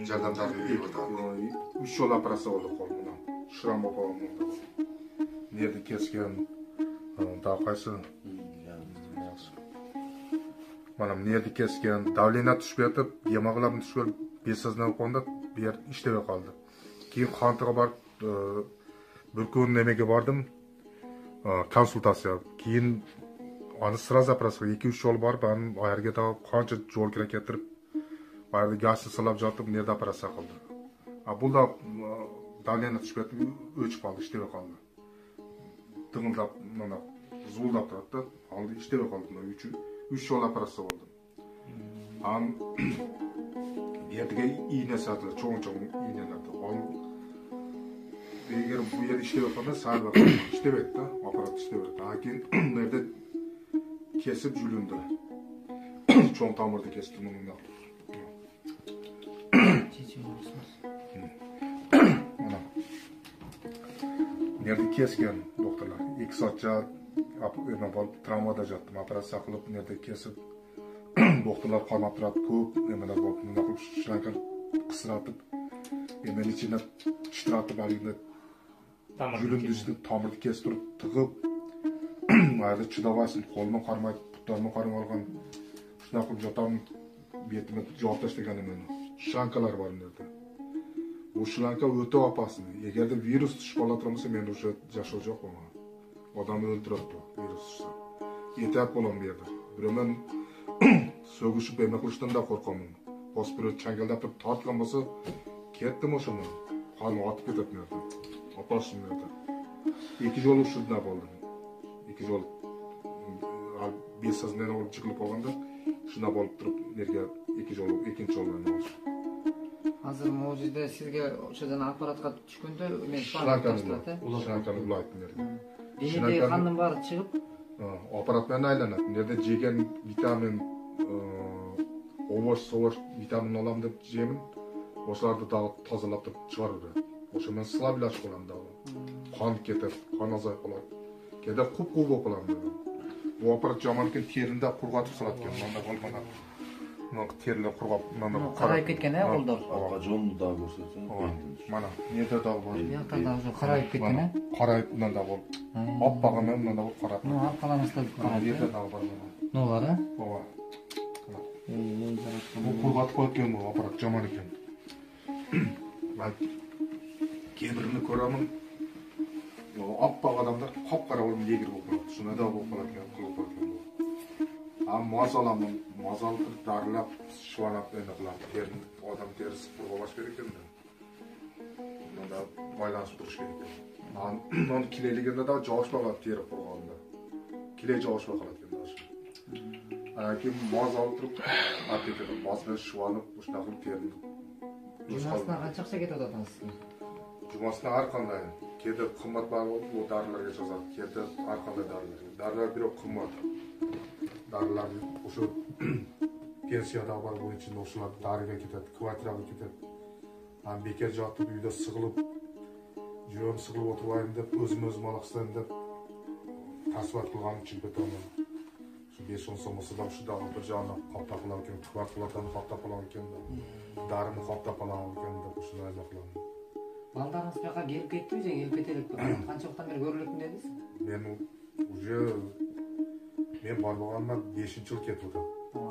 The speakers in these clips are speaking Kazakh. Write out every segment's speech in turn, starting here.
жардамдар беріп жатады. 3 жол операция болды қолымда. Шрам болып нерді kesken daha qaysi mana nерді kesken davleniya tushib yotib yemag'larni tushib besizlanib qoldi bu yer ishlamay qoldi keyin qontiga borib bir kun nimaga bordim konsultatsiya keyin ani sразу operatsiya 2-3 yo'l borib oyerga da qancha yo'l kerak keltirib oyerda gazni silab jotib nerda operatsiya qildi bu da davleniya tushib yotib o'chib qoldi ishlamay qoldi tığımlap, zuldap turdu. Aldı işlebe kaldım. 3 yol operatsiya oldu. Bir yerге iğne satılır. Çoğun iğnelerdi. Eğer bu yer işlebe kaldı, sarı işlebe etti. Aparat işlebe etti. Hakin nerede kesip jülündü. Çoğun tamırdı kestim onunla. Nerede kesken doktorlar? 2 saatça travmada jattım. Operatsiya qilib, nerede kesip doktorlar qalmab turadi. Ko'p nimalar bo'ldi. Bunda qilib shlanka qisratib, men ichine titratib olganda jülündü üstü tamirni kestirib, tig'ib, mayli chidavasin, qo'lni qarmay, putlarni qarmay olgan. Shuna qilib jotam betimga javob tashlagan men. Shlankalar bor nerede? Bu shlanka o'ta opasli. Agarda virus tushib qolaturmasa, men o'sha yashov yo'q bo'lgan. Odamni o'ldiradi virus tushsa. Yetib bo'lam bu yerda. Biroman so'g'ishib nima qilishdan da qo'rqaman. Hospital changaldab turib tortgan bo'lsa, ketdim o'shani. Qonni otib ketadi nerda. Opasli nerda. 2 yo'l shunda bo'ldi. 2 yo'l besizdan olib chiqilib qolganda shuna bo'lib turib nerga 2 yo'l, ikkinchi yo'ldan oldi. Hazır mucize sizge o'shadan apparatga tushganda men shalankani ulaytdim nerga. Denedagi qonning bari chiqib, apparat bilan aylanadi. Nerda jegan vitamin, ovosh vitamin olam deb jeyman. O'shalarni tozalab turib chiqaradi. O'sha men slabilaj qilaman da. Qon ketib, qon azayib qoladi. Keda qup-qup bo'lib qoladi. Bu apparat jamoatga terinda qurg'atib solatgan. Menda bo'lmagan. Terlar qurg'ab, mana qarayib ketgan-a, qo'ldir. Jonni da ko'rsatsin. Mana nerda dog' bor. Yoqdan qarayib ketgan-a? Qarayib bundan bo'lib. Oppag'ini bundan bo'lib qarab. Arqalamasdan qarayib. Nerda dog' bor mana. Ne var ha? Baba. Bu qurg'atib qo'ygan bu apparat jomon ekan. Men kebirini ko'raman. Oppaq odamlar qop-qora bo'lib yegir bo'lib qoladi. Shuna da bo'lib qoladi, qilib qolgan. Mozalaman, mozal darlab, shivalab aniqlab, odam terisi qurg'ash kerak ekan. Bunda baylanib turish kerak. Uni kileliganda da josh bo'ladi teri qurg'anda. Kile josh bo'ladi ekan dash. Keyin mozal turib, apetitni mozga shivalib, o'shuna qilib terini. Jumasidan qancha qilsa ketadi sizga? Jumasidan har qanday. Keda qimmatbaho bu dorilarga yozadi. Keda har qanday dorilar. Dorilar biroq qimmat. Darilar o'sha pensiyada bor bo'yicha o'shalar dariga ketadi, kvartiraga ketadi. Ham bekor jotib uyda sig'ilib, juyam sig'ilib o'tirayim deb o'zim olaqsan deb tasavvur qilgan uchun betaman. Shu 5-10 so'm bo'lsa shu dog'ni bir joyni qopta qilar ekan, kvartiralarni qopta qilar ekan, darini qopta qilar ekan deb shunday qilaman. Baldarınız bu yoqqa kelib ketdingiz, kelib ketelik. Qancha vaqtdan beri ko'rilyapti dedingiz? Men bar bo'lganman 5-yil ketdi.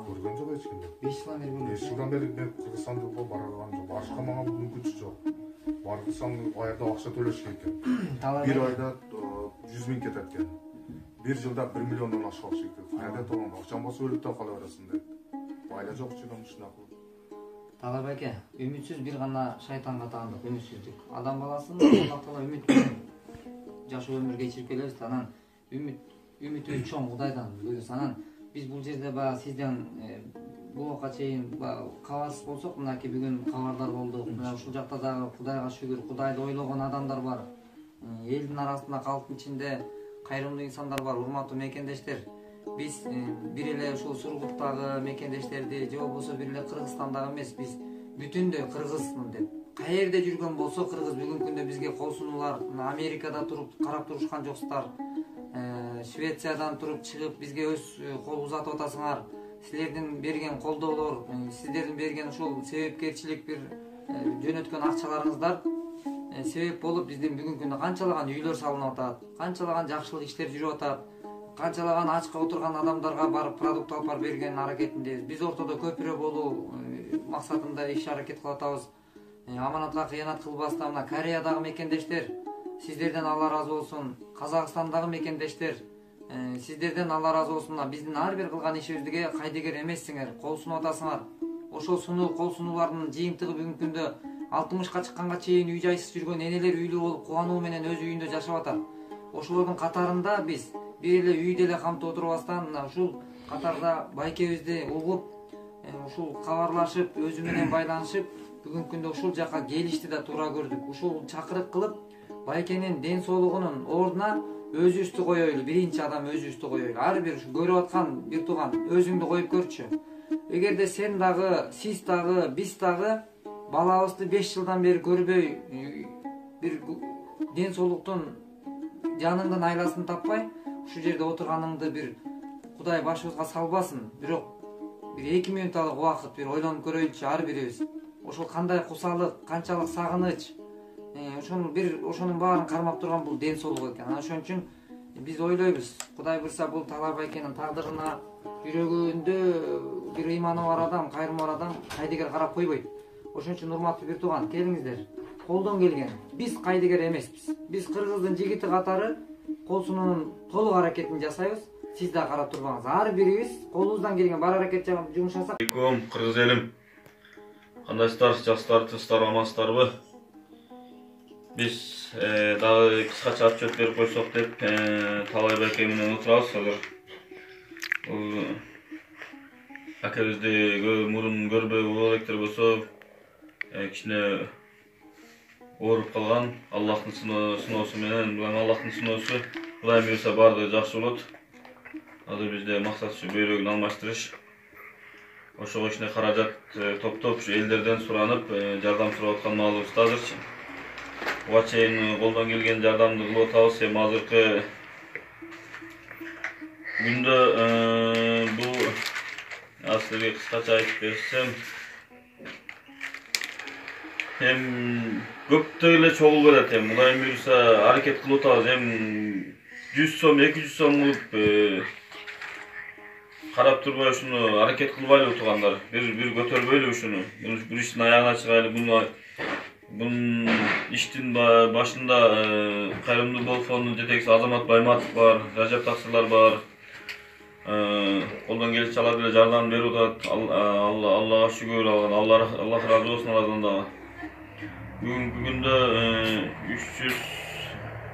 Ko'rgan jo'q hech kimni. 5 yildan beri ko'ryapsiz. 5 yildan beri men Qirg'izistonga borgan jo'q. Boshqa menga mumkinchi jo'q. Borgsam oyda ақша to'lash kerak ekan. Bir oyda 100 ming ketadi ekan. 1 yilda 1 milliondan oshib kerak ekan. Qayerda to'laman? Ақшам bo'lsa o'lib qolaverasin deb. Oila jo'q chidan shunaqa. Talab aka, ümitsiz bir gana shaytonga taqindiq, ümitsizlik. Adam balasini Alloh ümit bilan jashoo ömür kechirib kelamiz, tanan ümit cho'ng Xudaydan buyursanan biz bu yerda ba sizdan bu vaqtga cheyin xabarsiz bo'lsak, bunaki bugun xabardor bo'ldik. Mana shu yoqda da Xudayga shukr, Xudayni o'ylagan odamlar bor. Elning arasında, xalqning ichida qayrimli insonlar bor, hurmatli mekendeshlar. Biz bir ele şu Surgut'tagı mekendeşlerdi, же болбосо bir ele Kırgızstandagı emes, biz bütündöy Kırgızмын деп. Каерде жүргөн болсо Кыргыз бүгүнкү күндө бизге кол сунуулар, Америкада туруп карап турушкан жоксуздар. Швециядан туруп чыгып бизге өз кол узатып атасыңар. Силердин берген колдоолор, сиздердин берген ушул себепкерчилик бир жөнөткөн акчаларыңыздар себеп болуп биздин бүгүнкү күндө канчалаган үйлөр салынып атат, канчалаган жакшылык иштер жүрүп атат, канчалаган ачка отурган адамдарга барып продукт алып барып берген аракетиндебиз. Биз ортодо көпүрө болуу максатында иш аракет кылып атабыз. Аманатка кыянат кылбастан мына Кореядагы мекендештер, сиздерден Алла разы болсун. Казакстандагы мекендештер, сиздерден Алла разы болсун. Биздин ар бир кылган ишибизге кайдыгер эмессиңер, кол сунуп атасыңар. Ошол кол сунуулардын жыйынтыгы бүгүнкү күндө 60ка чыкканга чейин үй жайсыз жүргөн энелер үйлүү болуп кубануу менен өз үйүндө жашап атат. Ошолордун катарында биз бир эле үйдө эле камтып отурбастан ушул катарда байкебизди угуп, ушул кабарлашып, өзү менен байланышып, бүгүнкү күндө ушул жака келишти да туура көрдүк. Ушул чакырык кылып, байкенин ден соолугунун ордуна өзүбүздү коелу, биринчи адам өзүбүздү коелу. Ар бир көрүп аткан бир тууган өзүңдү коюп көрчү. Эгерде сен дагы, сиз дагы, биз дагы балабызды 5 жылдан бери көрбөй, бир ден соолуктун жаныңдын айласын таппай, ушул жерде отурганыңды бир Кудай башыбызга салбасын. Бирок бир 2 минутталык убакыт бир ойлонуп көрөйлүчү ар бирибиз. Ошол кандай кусалык, канчалык сагыныч, ошонун баарын кармап турган бул ден соолук экен. Ошон үчүн биз ойлойбуз, Кудай буйрса бул Талай байкенин тагдырына жүрөгүндө бир ыйманы бар адам, кайрымы бар адам кайдыгер карап койбойт. Ошон үчүн урматтуу бир тууган, келиңиздер. Колдон келген. Биз кайдыгер эмеспиз. Биз кыргыздын жигити катары кол сунуунун толук аракетин жасайбыз. Сиз да карап турбаңыз. Ар бирибиз колубуздан келген бар аракет жагып жумшасак. Алейкум, кыргыз элим. Кандайсыздар, жакшылар, тыстар, амансыздарбы? Биз дагы кыскача отчет берип койсок деп Талай байке менен отурабыз азыр. Бул акебизди мурун көрбөй убалектер болсо, кичине ооруп калган. Аллахтын сыноосу менен, Аллахтын сыноосу Кудай буйрса баардыгы жакшы болот. Азыр бизде максат ушу бөйрөгүн алмаштырыш. Ошого кичине каражат топтоп, ушу элдерден суранып, жардам сурап аткан маалыбызда азырчы. Буга чейин колдон келген жардамды кылып атабыз. Эми азыркы күндө бул силерге кыскача айтып берсем, көптөй эле чогул берет. Кудай буйрса аракет кылып атабыз. 100 сом, 200 сом кылып карап турбай ушуну аракет кылбайлы туугандар. Бир көтөрбөйлү ушуну. Бул иштин аягына чыгайлы. Бунун иштин башында Кайрымдуу Болот фондунун жетекчиси Азамат Байматов бар, Ражап Таксырлар бар. Колдон келиши ала деле жардам берип атат. Аллага шүгүр, Аллах ыраазы болсун алардан дагы. Бүгүнкү күндө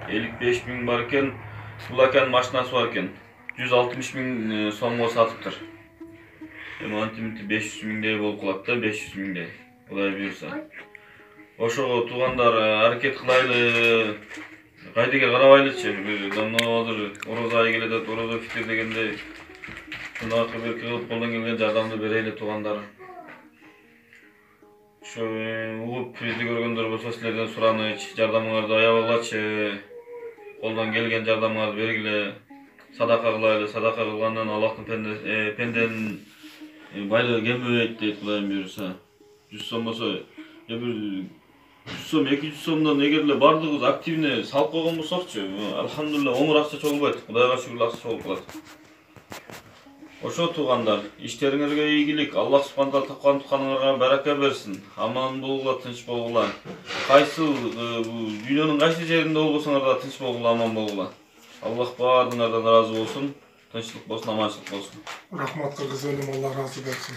355 миң бар экен. Бул аканын машинасы бар экен. 160 миң сомго сатыптыр. Эми антименти 500 миңдей болуп калат да, 500 миңдей. Кудай буйрса. Ошого туугандар аракет кылайлы, кайдыгер карабайлычы. Давно азыр орозо айы келет, орозо фитир дегендей. Шунакы бир кылып колдон келген жардамды берели туугандар. Ошо угуп бизди көргөндөр болсо силерден сураныч, жардамыңарды аябагылачы. Колдон келген жардамыңарды бергиле. Садака кылайлы, садака кылгандан Аллахтын пенденин байлыгы кембейт дейт Кудай буйрса. 100 сом болсо, бир 100 сом, 200 сомдон эгерде бардыгыбыз активне салып койгон болсокчу, алхамдулилла оңур акча чогулбайт. Кудайга шүгүр акча чогулуп калат. Ошо туугандар, иштериңерге ийгилик, Аллах субхана таала тапкан тутканыңарга барака берсин. Аман болгула, тынч болгула. Кайсыл дүйнөнүн кайсы жеринде болбосоңар да тынч болгула, аман болгула. Аллах баардыгыңардан разы болсун, тынчтык болсун, аманчылык болсун. Рахмат кыргыз элим, Алла разы болсун.